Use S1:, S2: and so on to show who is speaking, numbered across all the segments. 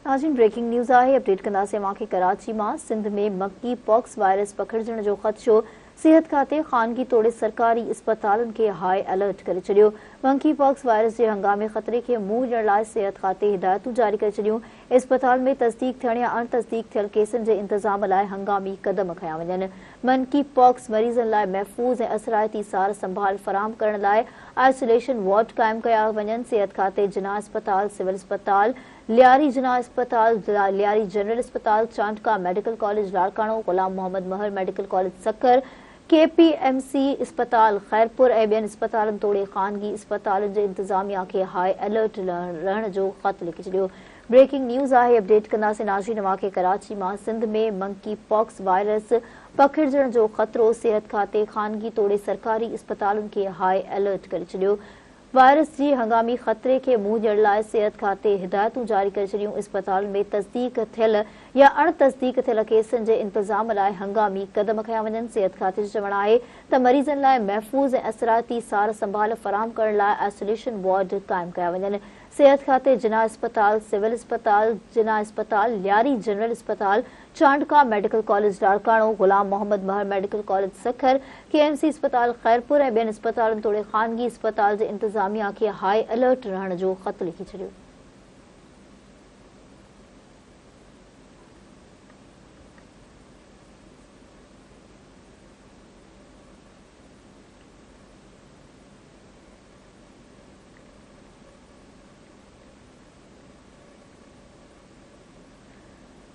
S1: नाज़रीन breaking news है update कंदासीं अवांखे कराची में सिंध में मंकी पॉक्स वायरस पकड़जण जो ख़दशो सेहत खाते खानगी तोड़े सरकारी अस्पतालन के हाई अलर्ट करे छड़ियो। मंकी पॉक्स वायरस के हंगामी खतरे के मुंह ॾियण लाइ सेहत खाते हिदायतूं जारी करे छड़ियूं। अस्पताल में तस्दीक थियण या अण तस्दीक थियल केसनि के इंतजाम लाइ हंगामी कदम खया वञनि। मंकी पॉक्स मरीज़नि लाइ महफ़ूज़ ऐं असरायती सार संभाल फराहम करण लाइ आइसोलेशन वार्ड कायम कया वञनि। सेहत खाते जिना अस्पताल, सिविल अस्पताल, लियारी जिना अस्पताल, लियारी जनरल अस्पताल, चांटका मेडिकल कॉलेज लाड़काणो, गुलाम मोहम्मद महर मेडिकल कॉलेज सकर, KPMC अस्पताल खैरपुर ऐं ॿियनि अस्पतालनि तोड़े खानगी अस्पतालनि जे इंतजामिया के हाई अलर्ट रहण जो ख़त लिखी छॾियो। ब्रेकिंग न्यूज़ है अपडेट कंदासीं नाज़रीन अवांखे कराची में सिंध में मंकी पॉक्स वायरस पकड़जण जो ख़तरो सेहत खाते खानगी तोड़े सरकारी अस्पतालनि के हाई अलर्ट करे छॾियो। वायरस जी हंगामी खतरे के मुंह ॾियण लाइ सेहत खाते हिदायतूं जारी करे छॾियूं। अस्पताल में तस्दीक थियल या अण तस्दीक थियल केसनि जे इंतजाम लाइ हंगामी कदम खया वञनि। सेहत खाते जो चवणु आहे त मरीज़नि लाइ महफ़ूज़ ऐं असराती सार संभाल फराहम करण लाइ आइसोलेशन वार्ड कायम कया वञनि। सेहत खाते जिना अस्पताल, सिविल अस्पताल, जिना अस्पताल, लियारी जनरल अस्पताल, चांटका मेडिकल कॉलेज लाड़काणो, गुलाम मोहम्मद महर मेडिकल कॉलेज सखर, KMC अस्पताल खैरपुर ऐं ॿियनि अस्पतालनि तोड़े खानगी अस्पताल जे इंतजामिया खे हाई अलर्ट रहण जो ख़त लिखी छॾियो।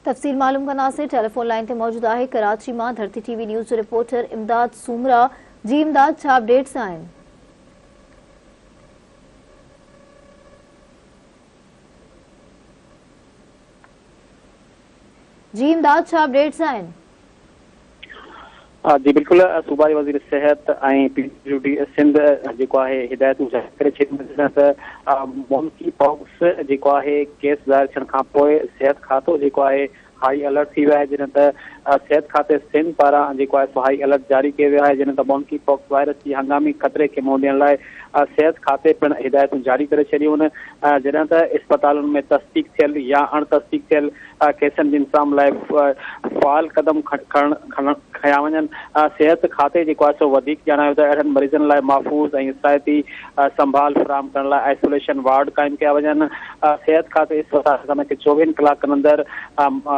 S1: तफ़सील मालूम कंदासीं। टेलीफोन लाइन ते मौजूद है कराची में धरती TV न्यूज़ जो रिपोर्टर इमदाद सूमरा। जी इमदाद, छा अपडेट्स आहिनि? जी इमदाद, छा अपडेट्स आहिनि?
S2: जी बिल्कुल, सूबाई वज़ीर सेहत ऐं PWD सिंध जेको आहे हिदायतूं जारी करे छॾियूं त मंकी पॉक्स जेको आहे केस ज़ाहिर थियण खां पोइ सेहत खातो जेको आहे हाई अलर्ट थी वियो आहे। जॾहिं त सेहत खाते सिंध पारां जेको आहे सो हाई अलर्ट जारी कयो वियो आहे। जॾहिं त मंकी पॉक्स वायरस जी हंगामी खतरे खे मुंहुं ॾियण लाइ सेहत खाते पिणु हिदायतूं जारी करे छॾियूं आहिनि। जॾहिं त अस्पतालुनि में तस्दीक थियल या अण तस्दीक थियल केसनि जे इंतज़ाम लाइ फ़ाल कदम खया वञनि। सेहत खाते जेको आहे सो वधीक ॼाणायो त अहिड़नि मरीज़नि लाइ महफ़ूज़ ऐं हिफ़ायती संभाल फराहम करण लाइ आइसोलेशन वार्ड कायम कया वञनि। सेहत खाते अस्पताल खे 24 कलाकनि अंदरि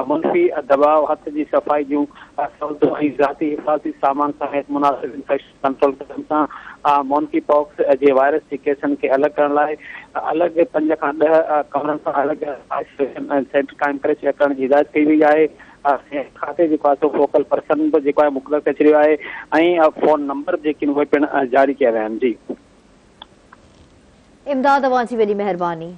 S2: मुनफ़ी दबाव, हथ जी सफ़ाई जूं सहूलियतूं ऐं ज़ाती हिफ़ाज़ती सामान समेत मुनासिब इंफेक्शन कंट्रोल करण सां मंकी पॉक्स जे वायरस जे केसनि खे अलॻि करण लाइ अलॻि 5 खां 10 कमरनि सां अलॻि आइसोलेशन सेंटर कायम करे करण जी हिदायत कई वई आहे। सेहत खाते जेको आहे सो फोकल पर्सन बि जेको आहे मुक़ररु करे छॾियो आहे ऐं फ़ोन नंबर जेके उहे पिणु जारी कया विया आहिनि। जी
S1: इमदाद, अवां जी वॾी महिरबानी।